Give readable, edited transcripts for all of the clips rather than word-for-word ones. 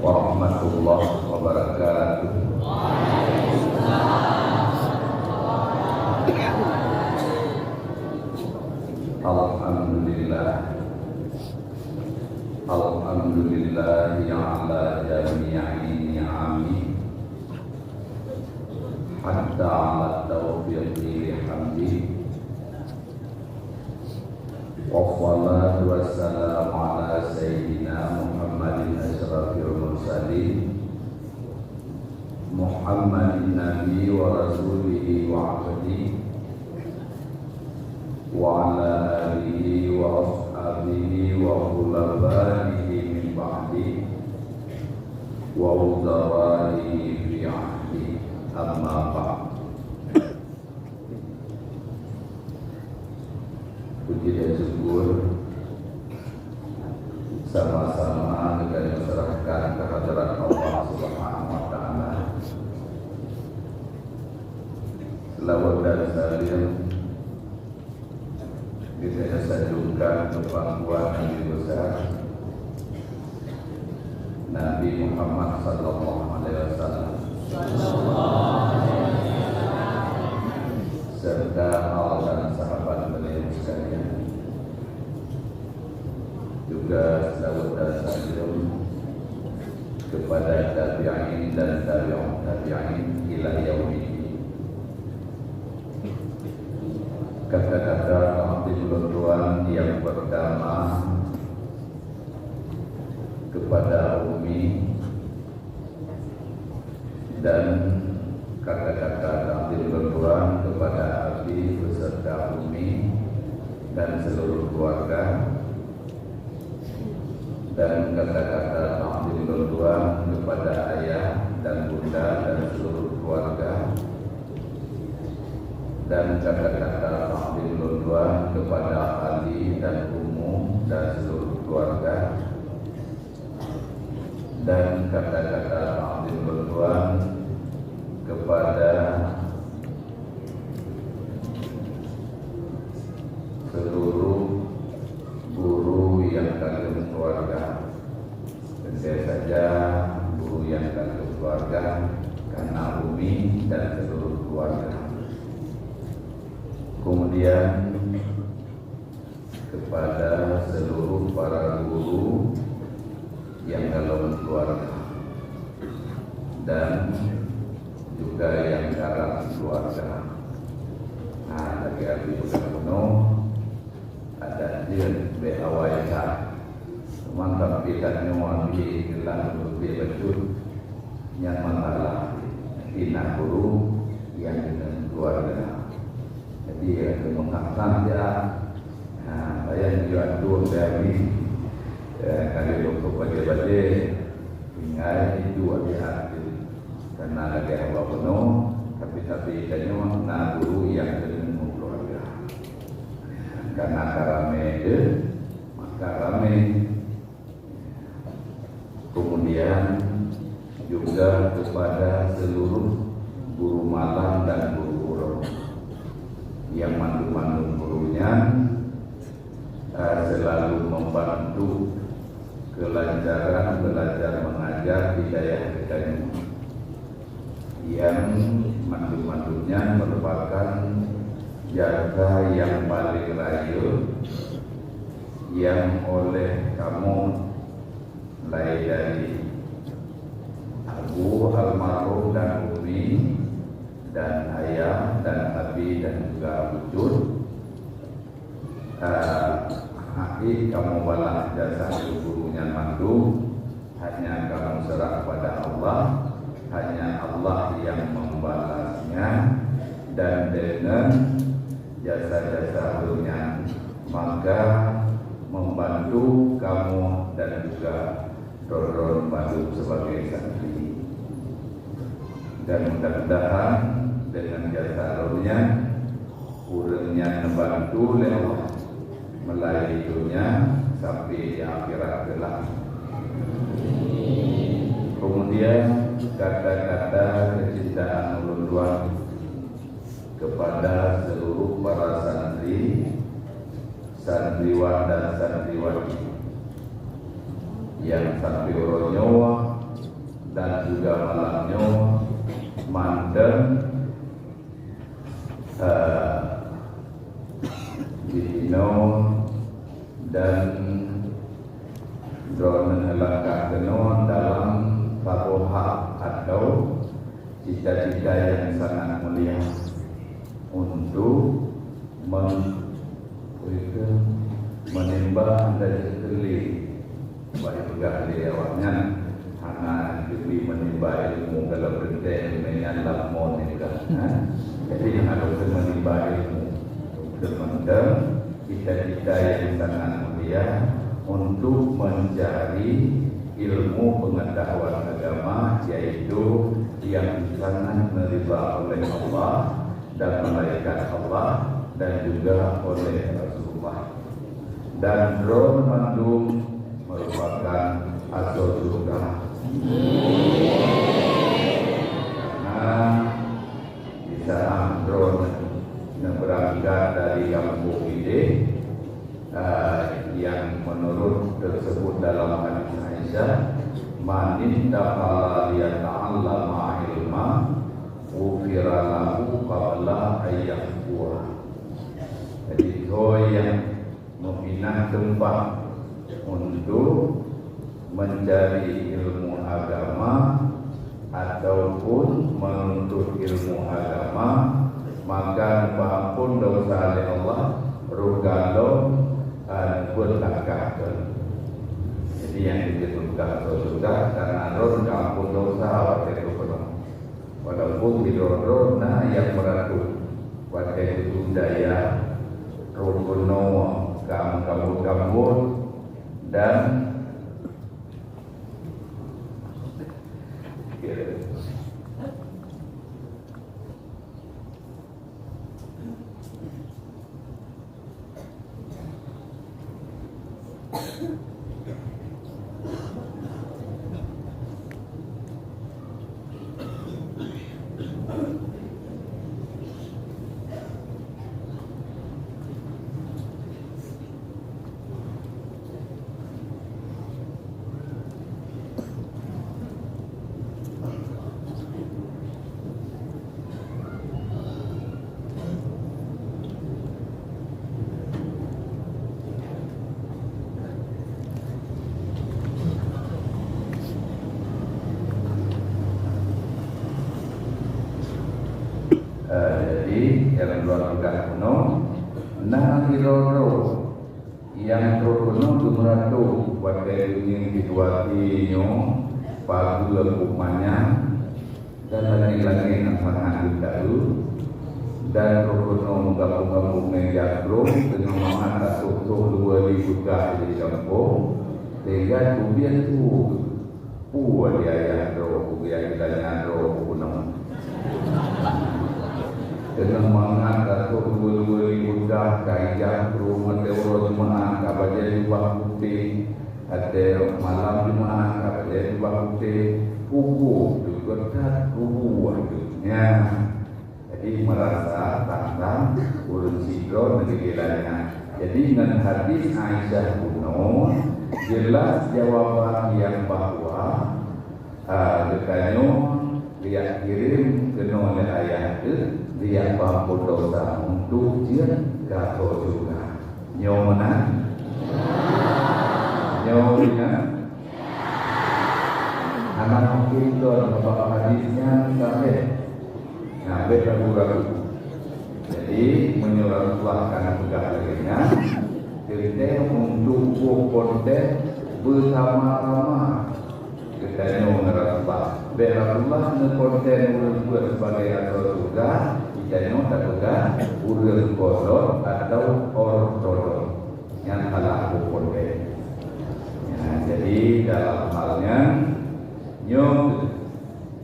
warahmatullahi wabarakatuh. Alhamdulillah ala jami'i ni'ami hatta ala taufiqi hamdi wassalatu wassalamu ala sayyidina Muhammadin asyrafil mursalin Muhammadin nabi wa rasulihi wa abdihi wa ala alihi wa ashabihi wa khulafaihi min ba'di wa uzawaihi fi ahdi amma ba'd. Puji dan syukur sama-sama dengan masyarakat kehadiran Allah Subhanahu wa taala. Selawat dan salam kita sanjungkan kepangkuan Nabi besar Nabi Muhammad sallallahu alaihi wasallam serta al dan sahabat beliau sekalian. Juga selawat dan salam kepada tabi'in dan tabi'ut tabi'in ila yaumil. Kata-kata Tuhan yang pertama kepada Umi dan kata-kata Tuhan kepada Abi beserta Umi dan seluruh keluarga, dan kata-kata Tuhan kepada ayah dan bunda dan seluruh keluarga, dan kata-kata Tuhan kepada Ali dan Ummu dan seluruh keluarga, dan kata-kata Tuhan kepada seluruh guru yang kagum keluarga. Tentu saja guru yang kagum keluarga karena Umi dan seluruh keluarga. Kemudian kepada seluruh para guru yang dalam keluarga dan juga yang dalam keluarga. Nah, lagi Abi penuh ada dia BAWK mantap kita nyawa di dalam lebih betul yang masalah tina guru yang dengan keluarga. Jadi ya mengatakan dia, nah saya juga dua dari kali dokter bagi-bagi tinggal itu ada hati karena lagi Allah penuh, tapi kayaknya nak guru yang dengan keluarga karena karame itu maka rame. Kemudian juga kepada seluruh guru malam dan guru yang mandu-mandu gurunya selalu membantu kelancaran belajar mengajar hidayah kita, yang mandu-mandunya merupakan jasa yang paling rayu yang oleh kamu mulai dari Abu almarhum dan Umi dan ayah dan abi dan juga wujud akhir kamu balas jasa gurunya mandu, hanya kamu serah kepada Allah, hanya Allah yang membalasnya, dan dengan jasa-jasa gurunya maka membantu kamu dan juga dorong bantu sebagai santri. Dan mudah-mudahan dengan jasa rohnya urangnya membantu lewat melalui dunia sampai di akhirat kelak. Kemudian kata-kata kecintaan ulun kepada seluruh para santri, santriwan dan santriwati yang sampai uronyo dan juga malamnya mandem dino dan drone langkah keno dalam faroha atau cita-cita yang sangat mulia untuk menembak dari sekeliling, baik juga di awalnya anak demi menimba ilmu kalau berhenti menyandang mon ini kan. Jadi harus menimba ilmu teman-teman cita-cita yang sangat mulia untuk mencari ilmu pengetahuan agama, yaitu yang sangat menerima oleh Allah dan malaikat Allah dan juga oleh Rasulullah. Dan drone mandum merupakan asal surga. Karena bisa drone yang berangkat dari kampung ini yang menurut tersebut dalam hadis Aisyah, man intaqala liyata'allama ilma ufira lahu qabla ayyakura. Jadi yang meminah tempat untuk mencari ilmu agama ataupun menuntut ilmu agama, maka maafun dosa oleh Allah rugalo bertakahkan. Jadi yang disebutkan dosa karena ron ampun dosa waktu itu penuh. Walaupun di ron yang meratu waktu itu daya rukuno kamu dan yang keluarga kuno nang iroro yang kuno dumratu pada dunia dituatinyo pagu hukumannya dan lagi-lagi yang sangat dahulu dan kuno menggabung-gabung menjagro dengan mengangkat tutup 2000 di kampung sehingga kemudian itu puas dia yang roh yang kita roh kuno dengan mengangkat dua mudah kaya rumah teori mengangkat baca jubah putih ada malam mengangkat baca jubah putih kubu juga tak kubu waktunya. Jadi merasa tantang urun sikro negerinya. Jadi dengan hadis Aisyah kuno jelas jawaban yang bahwa dekanya dia kirim kena oleh ayah itu dia mampu dosa untuk dia gato juga nyomona nyomina anak mungkin itu bapak hadisnya sampai ragu-ragu. Jadi menyuruhlah karena pegawainya kita untuk konten bersama-sama kita mengeraslah Berapullah konten urut sebagai atau juga kita tak juga urut kodor atau ortodok yang kalah konten. Jadi dalam halnya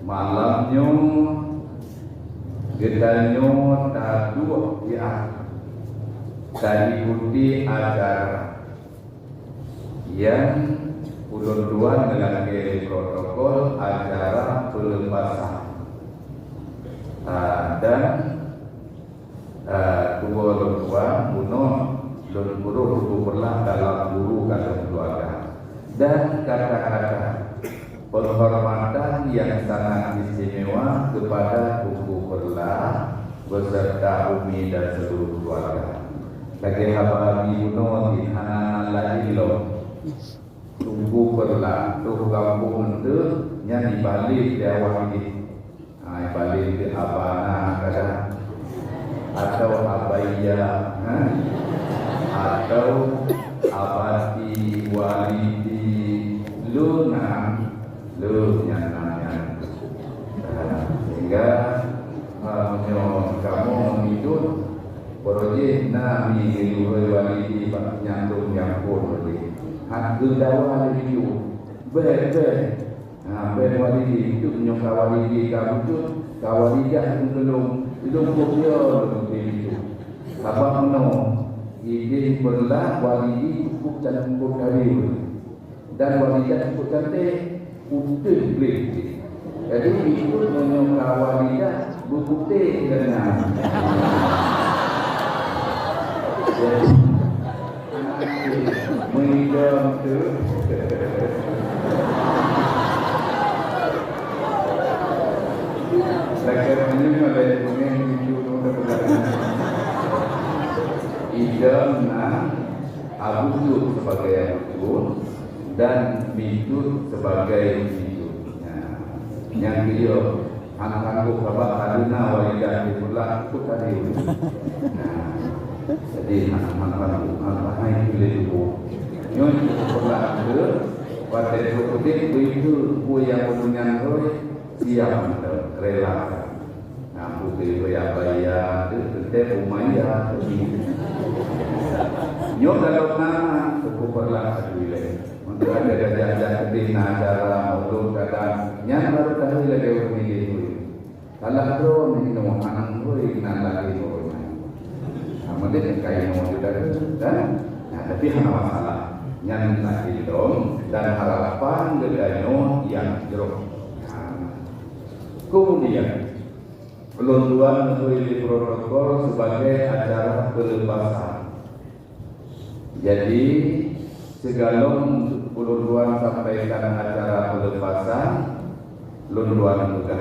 malamnya kita tadu ya diikuti acara yang ulun-ulan dengan protokol acara pelepasan dan dua ulun-ulan kuno lun guru perlah dalam guru kata keluarga dan kata-kata penghormatan yang sangat istimewa kepada Buku Perlah beserta Umi dan seluruh keluarga. Lagi haba Ibuno di Hana Lahilo Buku Perlah tu kampung itu yang dibalik di awal ini, balik di Abana kadang atau Abaya, atau Abati Walidi Luna lu nyanyi, sehingga kamu mengikut proyek nami ilmu walidi nyantung yang pun hak kedawa itu ber walidi itu nyok walidi kamu tu kawalidah belum dia itu apa meno ide perlah walidi cukup dan cukup kali dan walidah cukup cantik putih beli. Jadi ikut menyokawali dia berputih dengan. Jadi mengidam tu. Sekarang ini ada yang itu untuk idam na Abu sebagai Abu dan Bidut sebagai Bidutnya. Yang dia anak-anak bapak Haruna walidah dipulah putari. Jadi anak-anak apa itu nyon sekolah ke pada program itu yang punya roy siap rela. Nah, putih bayar itu tetap umaya. Nyon kalau nama cukup perlah wilayah. Untuk ada jajah kedina acara untuk kadang yang baru tahu lagi orang itu. Kalau tu ni nama anak tu nak lagi orang. Amalnya kain nama juga kan. Tapi hanya masalah yang lagi dong dan harapan gedanya yang jeruk. Kemudian pelunduan melalui protokol sebagai acara pelepasan. Jadi segala pelunduan sampaikan acara pelepasan, lunduan juga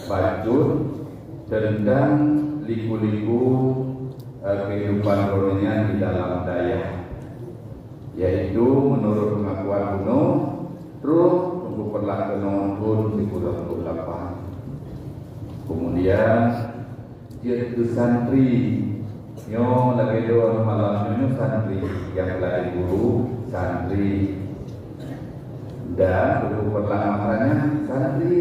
bajut, dendang, liku-liku kehidupan rohanian di dalam daya, yaitu menurut pengakuan kuno, terus untuk perlakuan pun di Pulau 8. Kemudian jadi santri. Yo lagi doa malam ini santri yang belajar guru santri dan untuk perlamarannya santri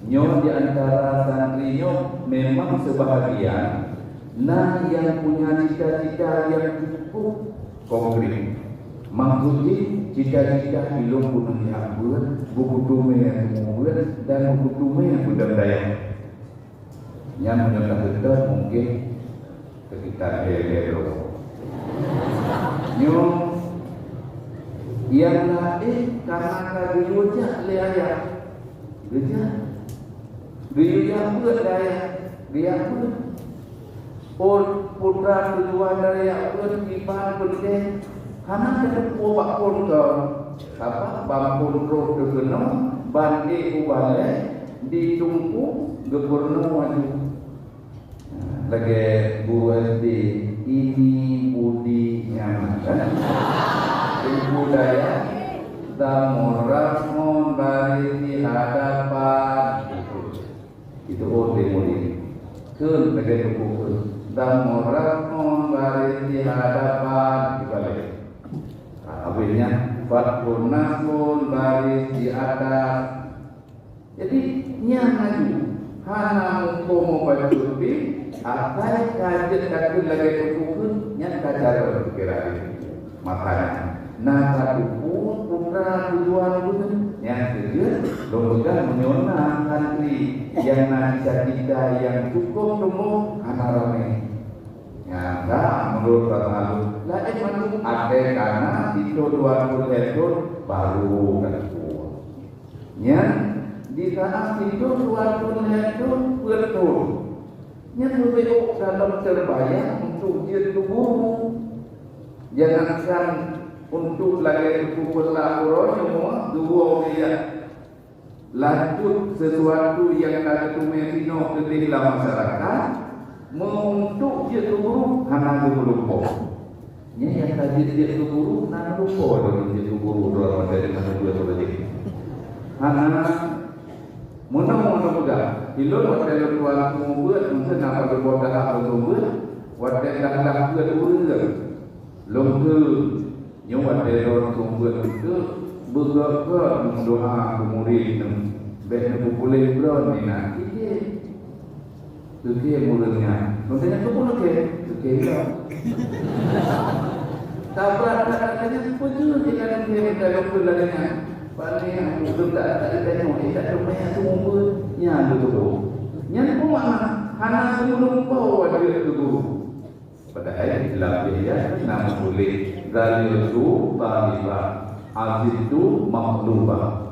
nyo di antara santri nyo memang sebahagian nah yang punya cita-cita yang cukup konkret maksudnya cita-cita belum bunuh yang buku tume yang mungkin dan buku tume yang budaya yang menyatakan mungkin kita hello nyo yang lain karena kagiunya leaya dia buat daya dia pun putra tujuan dari pun ipan penting karena ada pobak pun kau apa bangkun roh kegenong bandi ubale ditunggu gubernur maju lagi buat di ini budi nyaman budaya damorasmon bari di hadapan itu temuri kun lagi buku damorasmon bari di hadapan dibalik akhirnya fatkunakun bari di atas jadi nyaman hana mengkomo pajubi akai kajet kakun lagi buku yang kajar kira makanya nah pun putra tujuan pun yang kedua lombang menyona santri yang nanti kita yang cukup temu anak ramai yang tak menurut lalu lain malu ada karena itu 20 tahun baru kan yang di saat itu 20 tahun betul yang lebih dalam terbayang untuk dia tubuh jangankan untuk lagi kumpul laporan semua dua dia lanjut sesuatu yang ada tumerino ke dalam masyarakat untuk dia tu guru hana lupa. Yang tadi dia tu guru hana lupa dia tu guru dalam dari mana dua saja. Hana mana juga. Ilon waktu luar kumpulan mungkin apa berbuat dah berbuat waktu dah kedua lomba yang waktu orang kumpulan itu bergerak doa kemudian baik boleh beron ni nak kita mulanya mungkin tu pun okey lah tak katanya puju dia kita lomba lainnya paling aku tak tengok tak rumah semua nya tu nya pun hana lupa dia tu padahal dalam dia nama boleh zalilu taliba azizu mamluba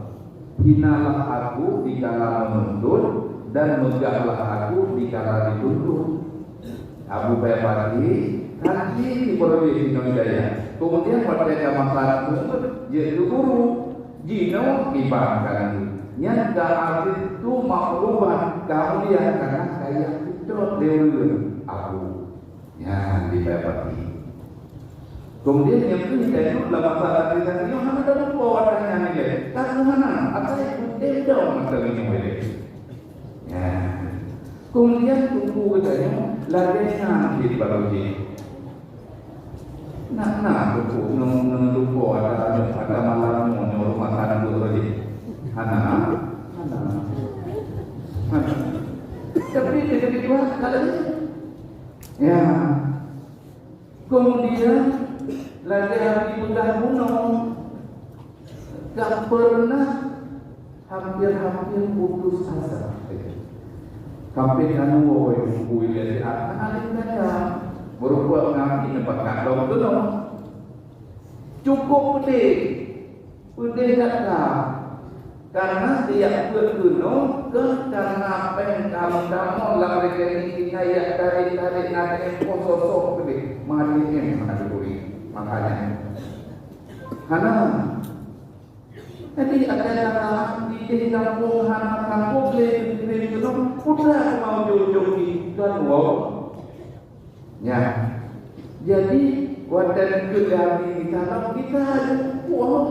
hinalah aku dikala menuntut dan megahlah aku dikala dituntut. Abu Bakar Haji di Provinsi Hidayah. Kemudian pada zaman Khatib dia guru Jino ibaratkan nyata aziz itu mamluba kemudian karena saya itu dewa aku ya didapat. Kemudian yang kedua itu dalam masalah kita ini mana ada pewarnanya ni le. Tak mana apa itu beda macam ini boleh. Ya. Kemudian tunggu katanya laganya di baruji. Nak tunggu lupa ada malam nyuruh makan dulu tadi. Hana. Tapi dia kedua kalau ya. Kemudian lagi hari mudah bunuh tak pernah hampir putus asa. Sampai kanu woi bui dari anak mereka berbuat ngaji tempat kandang tu no. Cukup pedih kata karena dia berguna karena apa yang kamu lah mereka ini kayak tarik nanti sosok pedih matinya mana dulu makanya karena jadi ada di kampung anak kampung lebih belum udah mau jauh di kan wow ya jadi wadah kedai kalau kita wow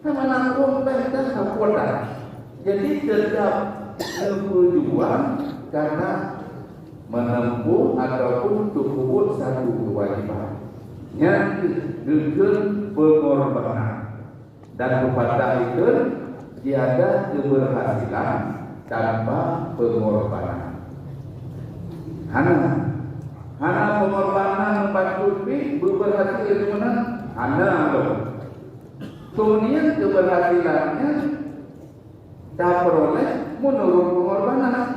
sama nanggung kita kuat jadi tetap berjuang karena menempuh ataupun tukul satu kewajiban yang dengan pengorbanan dan kepada itu tiada keberhasilan tanpa pengorbanan. Hana pengorbanan membantu berhasil di mana? Hana loh. Kemudian keberhasilannya tak peroleh menurut pengorbanan.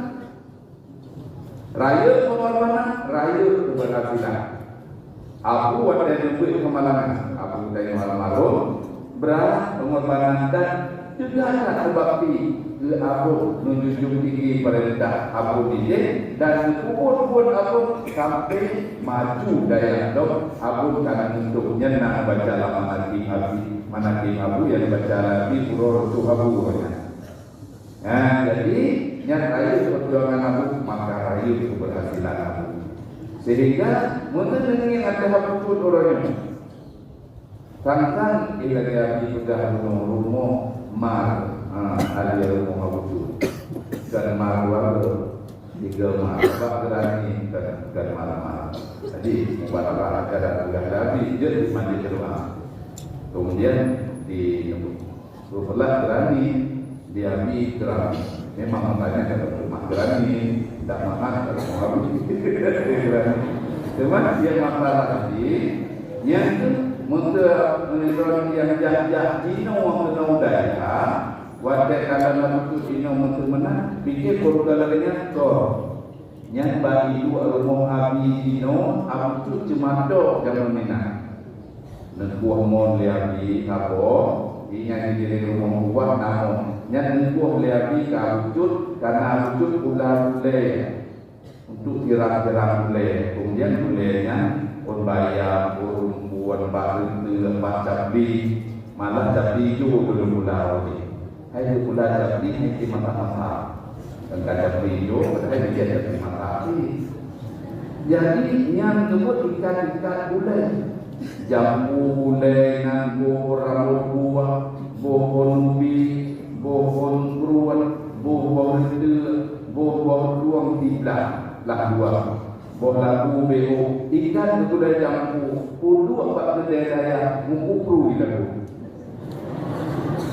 Raya pengorbanan, raya keberhasilan. Aku ada duit kemalangan, aku dari malam-malam berat pengorbanan dan juga ada berbakti ke aku menjunjung tinggi perintah aku dijek dan kubur aku sampai maju daya dok aku kan untuk nyenang baca lama hati abu yang baca lagi pura rosu abu jadi yang rayu perjuangan aku maka rayu keberhasilan aku sehingga mungkin dengan ada hapus orangnya tentang ilmu sudah rumah mar ada rumah wujud dan marwah tiga marwah berani dan malam jadi buat apa ada lagi jadi mandi rumah kemudian di sebelah berani diambil kerana memang makanya kata rumah berani tidak makan kalau mau berani cuma dia masalah tadi yang menurut yang jah Cina mengenal daya, wadah kalau itu Cina mengenal, fikir perkara-perkara kau, yang bagi dua rumah habis Cina, apa tu cuma dok jangan minat. Dan buah mon liabi apa, ingat di rumah buah namun, yang buah liabi kawujud karena wujud ular ulai untuk gerak-gerak ulai, kemudian ulainya pun bayar perempuan baru macam di malah jadi ju dulu pulau ni. Hai pulau jadi ni di mata-mata. Dan kada video ada dia jadi mata. Jadi yang sebut ikan-ikan bulai. Jambu bulai nganggo rambut buah, bohon ubi, bohon keruan, bohon itu, bohon ruang tibla, lah dua. Boh labu beo, ikan bulai jambu, puluh apa kedai saya mengukru di lagu.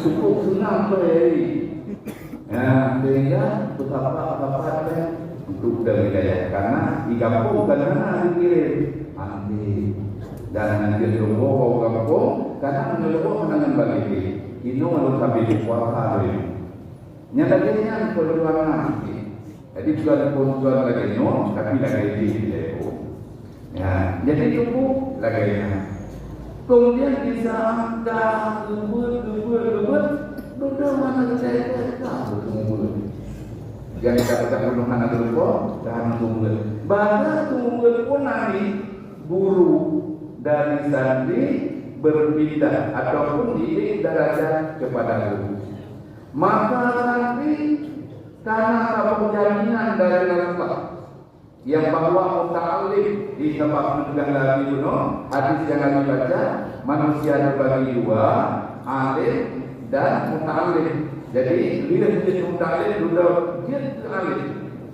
Cukup senang beri. Ya, sehingga betapa untuk wilayah karena digabung karena dikirim ambil dan nanti lombok kampung karena menolong dengan bagi ini menurut kami di kuasa ini nyatanya perjuangan jadi bukan perjuangan lagi no tapi lagi di ya jadi cukup lagi kemudian bisa angka dua mana saya tahu yang kita belum anak berubah dan tunggal. Bahkan tunggal pun nanti guru dari santri berpindah ataupun didik derajat kepada guru. Maka santri karena ada jaminan dari Allah yang bahwa muta'alim di tempat menegak lagi bunuh hadis yang kami baca manusia terbagi dua alim dan muta'alim. Jadi bila kita muta'alim sudah dia alim.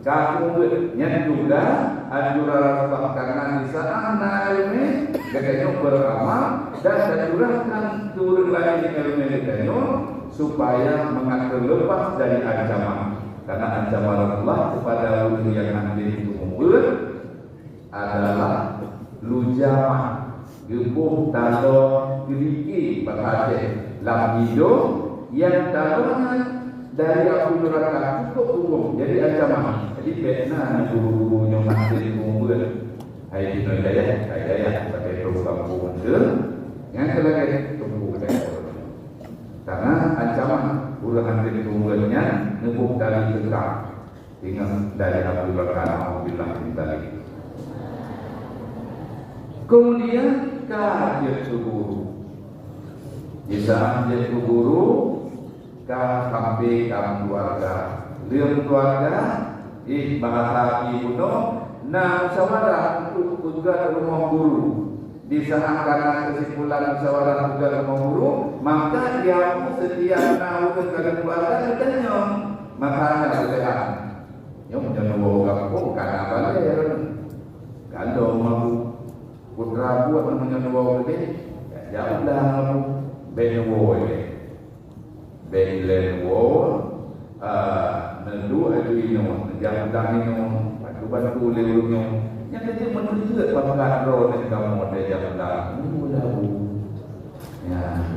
Kamu yang juga anjuran Allah karena di sana ilmu katanya beramal dan curahkan turun lagi ilmu katanya supaya mengatur lepas dari ancaman. Karena ancaman Allah kepada ulul yang nanti itu umur adalah lujamah, gebuh, talo, geriki, berhati, lam hidup yang dalamnya dari api neraka cukup umum. Jadi ancaman. Jadi benar guru-gurunya nanti itu umur. Hai di Nordaya, saya pakai program umur. Yang kelagi tunggu saya. Karena ancaman ulangan dari umurnya nebuk dari tegak dengan dari api neraka bilang tadi. Kemudian kajian guru. Di saat dia guru sampai kamu keluarga, lihat keluarga, bahasa ibu no, nah musyawarah untuk juga rumah guru. Di sana karena kesimpulan musyawarah juga rumah guru, maka dia setiap tahun ke keluarga katanya, makanya sehat. Yang jangan bawa kampung karena apa ya? Kalau mau putra buat namanya bawa gede, jauh dah mau benewo ini. Benglen wo, nendu itu ino, jam ino, batu lewuno. Yang dia menuju pangkat roh dan kamu ada jam ini mudah bu. Ya,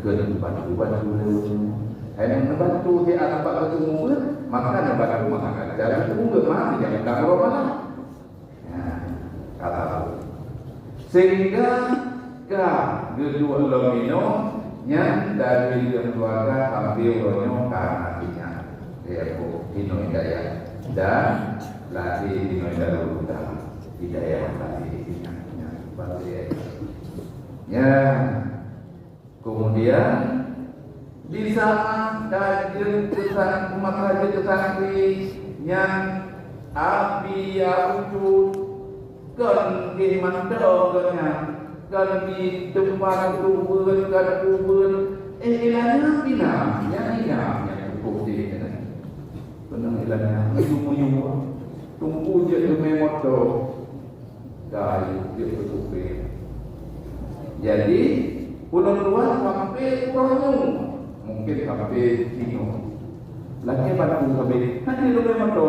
ke batu lewuno. Yang batu di atas batu mungkin, maka batu makan. Jadi mungkin mati jam roh mana? Ya, kata. Sehingga kedua lomino yang dari keluarga ambil ronyo karena hatinya dia Dino Hidayah dan lagi Dino Hidayah Hidayah lagi ya kemudian di saat kajian kesan umat raja kesantri yang api wujud kan dimandangnya kan di tempat kubur kan kubur ilahnya binamnya cukup dia benar ilahnya ilmu tunggu je memoto dari dia cukup jadi pulau luar sampai kurang mungkin sampai Tino lagi batu sampai nanti lu memoto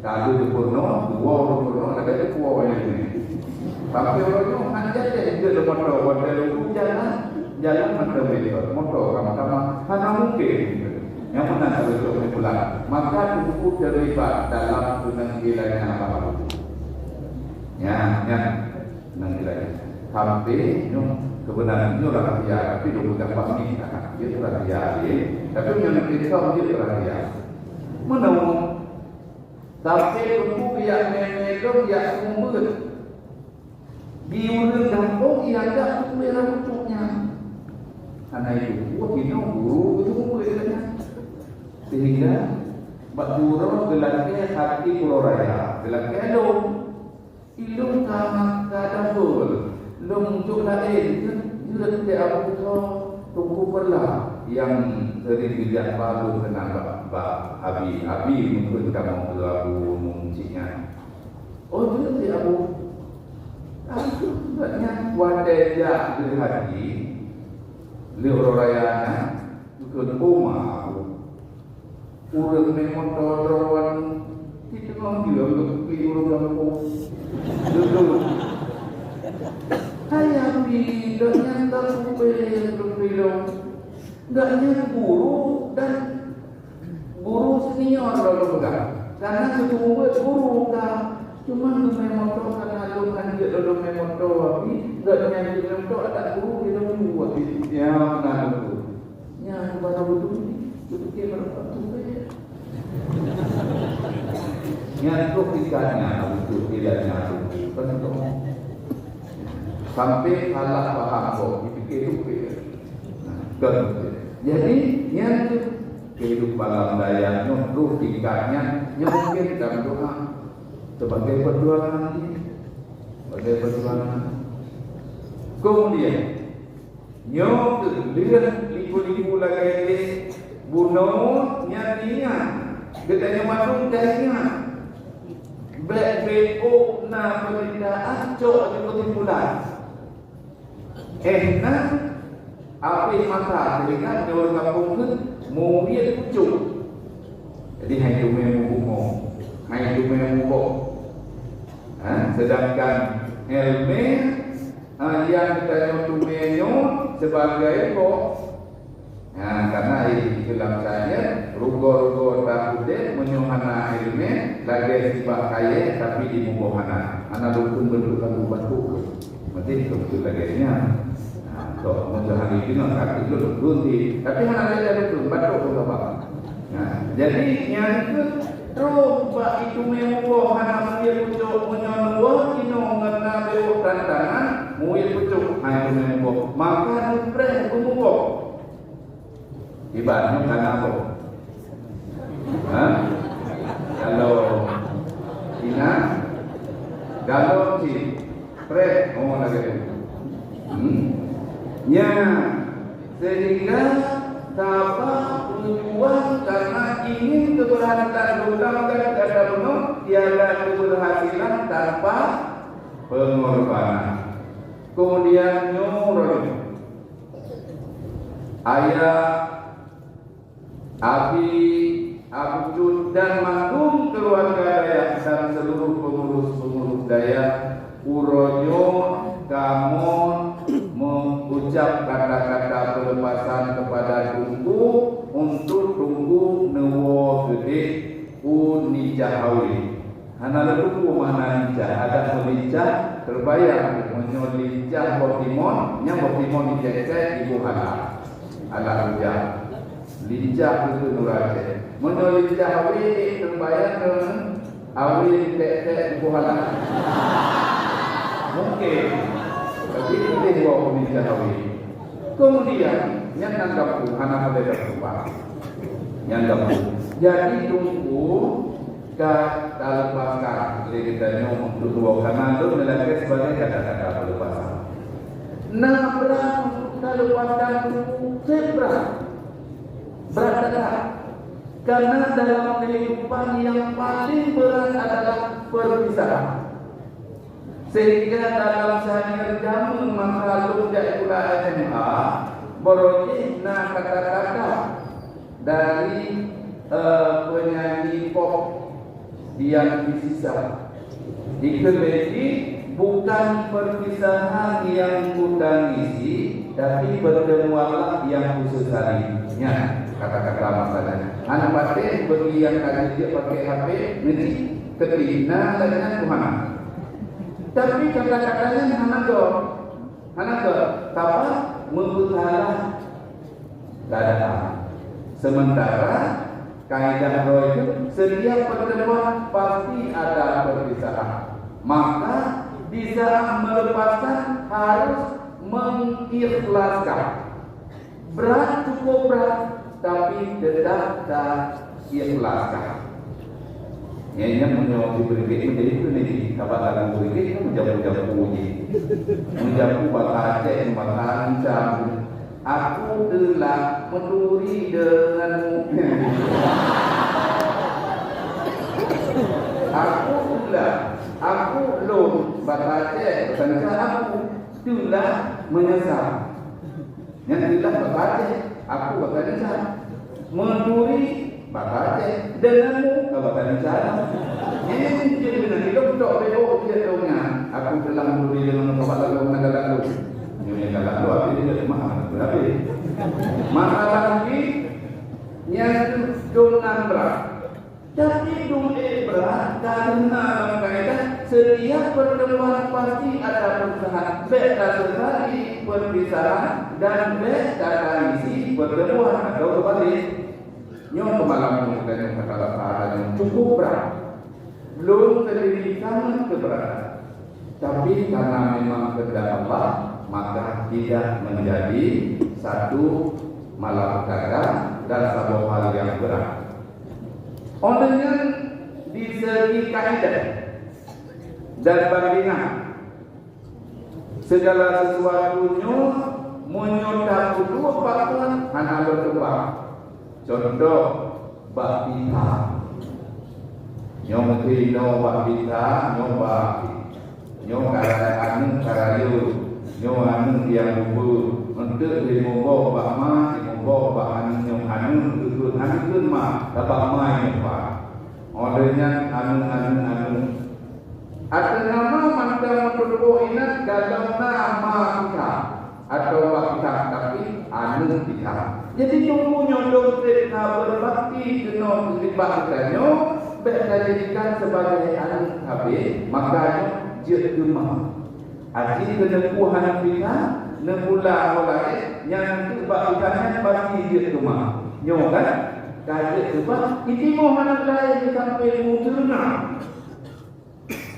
kalau di Purno dua ada di Pulau ini. Tapi orang hanya dia motor, walau jalan motor itu, motor sama-sama hanya mungkin yang mana harus pulang. Maka cukup terlibat dalam penanggilannya apa? Ya, penanggilannya. Sampai kebenaran itu rahasia, tapi dulu dapat ni, dia rahasia. Tapi yang kita dia rahasia. Menunggu. Tapi tunggu yang menegak yang umur. di urang kampung ia ada merah pucuknya. Anak itu, kita guru itu muridnya. Sehingga Baturo gelaknya hati Pulau Raya, gelaknya ilung kada sul, lung juk lain, jelas dia aku tu tunggu perlah yang sering dilihat baru kenapa Abi mungkin kamu lagu mungcinya. Oh jelas dia aku, banyak wadajah berhati, Pulau Raya na, bukan rumah aku. Urang memang torowan kita ngomong untuk pilih urang kampung dulu. Ayam di dan tak pilih, gaknya guru dan guru senior kalau bukan. Karena semua guru kan, cuma memang tahu karena lu kan dia lu memang tahu tapi gaknya dia memang tahu ada guru dia memang buat ya mana guru. Yang baru betul dia berapa tu? Nyantuk ikannya untuk tidak nyantuk bentuk sampai kalah paham kok dipikir jadi nyantuk kehidupan alam daya nyantuk ikannya mungkin dalam doa sebagai perjuangan kemudian nyantuk lihat liku lagi bunuh nyatinya gedanya masuk darinya BO na pemerintahan cok di kesimpulan api masa dengan orang kampung itu murid pucuk jadi hanya memang sedangkan ilmu yang kita nyutumenyo sebagai kok karena dalam saya rugo takutnya menyuhana ilmu lagi sibak kaya tapi di mubohana anak dukun bentukan batu mesti itu lagi-nya so menjadi itu nak itu berhenti tapi anak ada dukun batu apa jadi yang itu coba itu mubohana dia pucuk menyono ino ngena beo tantangan muil pucuk hanya muboh maka dipre muboh ibaratnya kan apa? Kalau ina, kalau si pre ngomong lagi nya sehingga dapat tujuan karena ingin keberhasilan utamakan kata penuh tiada keberhasilan tanpa pengorbanan. Kemudian nyuruh ayat Abi, Abu Jud dan Magung keluarga Dayak dan seluruh pengurus Dayak Uronyo Kamon mengucap kata-kata pelepasan kepada Tunggu untuk Tunggu Newo Gede Unijahawi. Hana Tunggu mana nicah ada melicah terbayang menyolicah Botimon yang Botimon dicek ibu anak ujah lincah itu nuraja menolincah awi terbayang dengan awi tek buhalan mungkin tapi itu bawa lincah awi kemudian yang nanggap anak ada berubah yang nanggap jadi Tunggu ke dalam bakar kita untuk dua kanan itu melakukan sebagai kata-kata pelepasan nabra kalau pandang zebra berat karena dalam kehidupan yang paling berat adalah perpisahan sehingga dalam sehari jamu maka lujak pula SMA berojina kata-kata dari penyanyi pop Dian Piscesa dikebeti bukan perpisahan yang ku tangisi tapi pertemuanlah yang ku sesalinya kata-kata masalahnya anak pakai bagi yang ada dia pakai HP nanti ketina dengan Tuhan tapi kata-katanya anak apa mengutalah keadaan sementara kaidah roh itu setiap pertemuan pasti ada perpisahan maka di saat melepaskan harus mengikhlaskan. Berat, cukup berat, tapi tetap tak ikhlaskan. Yang menjawab berikut menjadi itu nih, kabar berikut itu menjawab uji, menjawab bahasa Aceh, bahasa Ancam. Aku telah menduri denganmu. Aku belum bahasa Aceh, bahasa aku telah menyesal. Yang telah bahasa Aceh, aku bahasa Aceh, menduri bahasa Aceh denganmu bahasa Aceh. Ini jadi benar hidup tak belok dia dongnya. Aku telah menduri dengan bahasa lalu. Ini kata lu apa dia mahal berapa? Mahal lagi yang donan berat. Tapi dunia berat karena kaidah setiap pertemuan pasti ada perusahaan beda sekali perpisahan dan beda isi pertemuan atau kembali. Nyon kemalam kita yang kata yang cukup berat, belum terjadi sangat keberatan. Tapi karena memang kehendak Allah, maka tidak menjadi satu malapetaka dan satu hal yang berat. Olehnya di segi kaidah dan bandingan segala sesuatunya menyertai dua faktor hanya berkembang. Contoh bab kita, nyom kino bab kita, nyom bab nyom anu karayu, nyom anu yang bubu untuk dimobok bab ma, dimobok bab anu nyom anu anu ma dapat main pak. Orangnya anu. Ada nama mandang menurut ingat dalam nama kita atau kita tapi anu kita. Jadi tunggu nyodok kita berbakti kena dibaktikannya bisa jadikan sebagai anu habis makanya je rumah. Aji kenempuhan kita nemula oleh yang kebaktikannya pasti je rumah. Nyo kan? Kaji sebab ini mohon lain sampai muterna.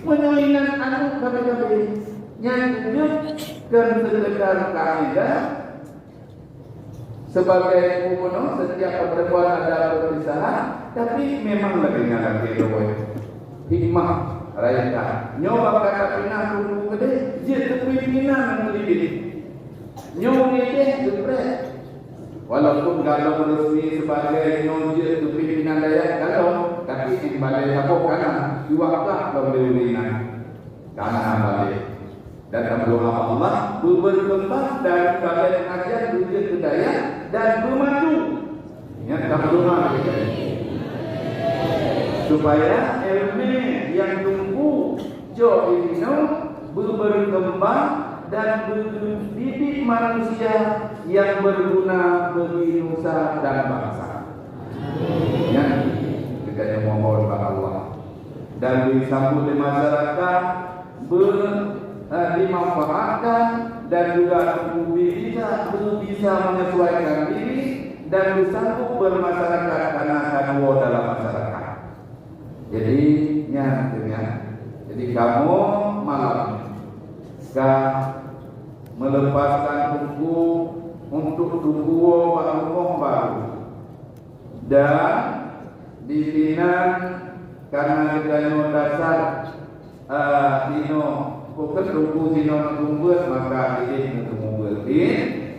Menyoinan anu kami yang kan sekedar kaidah sebagai umum setiap perempuan ada perpisahan, tapi memang lebih ngalah hikmah rakyat. Nyoba kata pinah dulu gede, je kepimpinan lebih. Nyoba ini depres. Walaupun kalau resmi sebagai nyonjil itu pimpinan dayak kalau tapi di balai kapok kanan diwaklah pembelian kanan balik dan berdoa Allah berkembang dari balai pengajian wujud budaya dan bermaju yang berdoa supaya ilmu yang tumbuh jauh ini berkembang dan mendidik manusia yang berguna bagi nusa dan bangsa. Ya, kita mohon kepada Allah dan disambut di masyarakat dimanfaatkan dan juga bisa menyesuaikan diri dan disambut bermasyarakat karena kedua dalam masyarakat. Jadi, jadi kamu malam melepaskan buku untuk tunggu rumah baru dan dipinang karena kita dasar dino bukan tunggu dino tunggu maka ini tunggu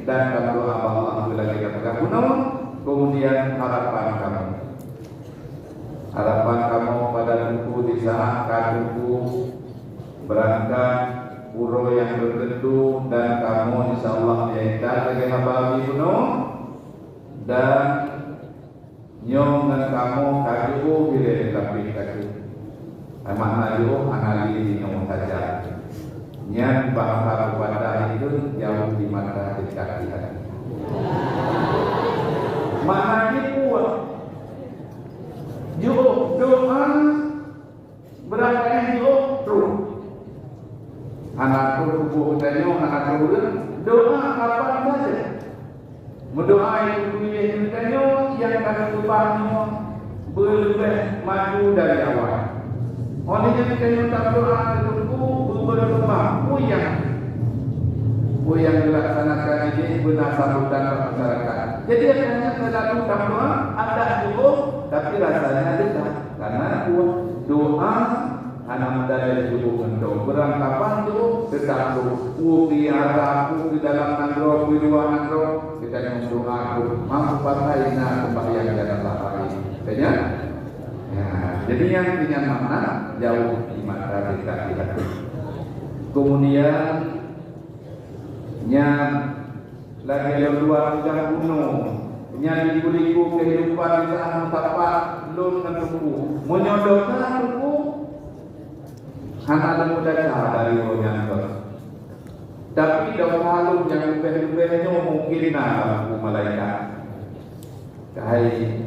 dan kalau Allah lagi kata kemudian harapan kamu pada buku di saat buku berangkat puro yang tertentu dan kamu insyaallah diaikat lagi habari penuh dan nyong dan kamu kaju bila tapi kaju makna itu analisis nyong saja yang bahasa kepada itu jauh di mata dekat di hati maknanya kuat doa berapa terus anak tubuh tanya anak turun doa apa saja mendoa itu pilih tanya yang akan berbantu berlebih maju dari awal oleh yang tanya tak doa tunggu berkembang yang dilaksanakan ini benar sambutan masyarakat. Jadi akhirnya selalu doa ada juga, tapi rasanya dekat karena doa anak dari tubuh untuk berangkapan itu tetap biara di dalam nandro di luar nandro kita yang doa mampu pakai kebayang dalam lapar ini. Ya. Jadi yang punya makna jauh di mata kita lihat. Kemudian yang lagi luar yang gunung yang dikuliku kehidupan di sana tapak lun menunggu menyodorkan tunggu anak muda dari orang tua. Tapi kalau yang lebih-lebihnya mungkin aku malaikat. Kahai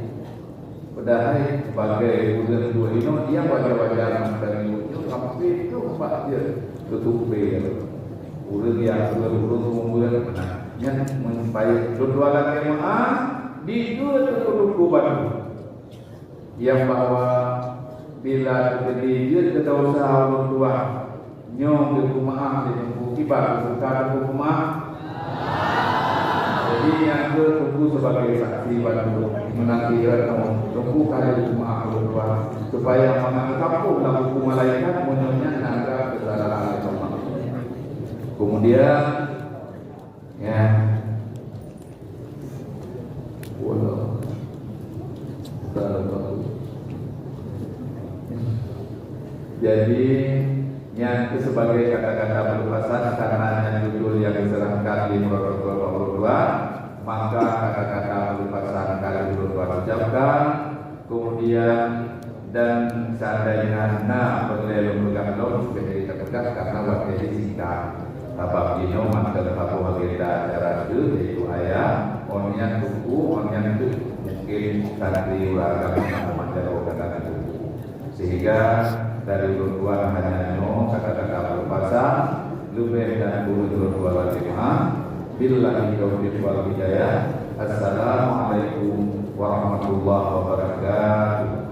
padahal sebagai ujian dua ini dia wajar-wajar dari itu tapi itu pak dia tutup bel. Urus dia urus yang mencapai dua lagi di dua kedudukan yang bahwa bila terjadi kita usaha orang tua nyong di rumah di kibar bukan rumah. Jadi yang tunggu sebagai saksi bantu menanti tunggu kali rumah orang tua supaya menangkap dalam hukum malaikat menyonya naga kesalahan Allah. Kemudian ya jadi yang itu sebagai kata-kata berpasan karena yang judul yang diserahkan di Rasulullah, maka kata-kata berpasan kali berdua ucapkan. Kemudian dan seandainya berlelu bergantung sebagai terdekat karena waktu singkat. Apa ini maka apa kita cara itu yaitu ayat onyan tuku onyan itu mungkin tadi warga macam kata itu sehingga dari dua hanya kata-kata berpasang lebih dan dua lima billahi taufiq wal hidayah. Assalamualaikum warahmatullahi wabarakatuh.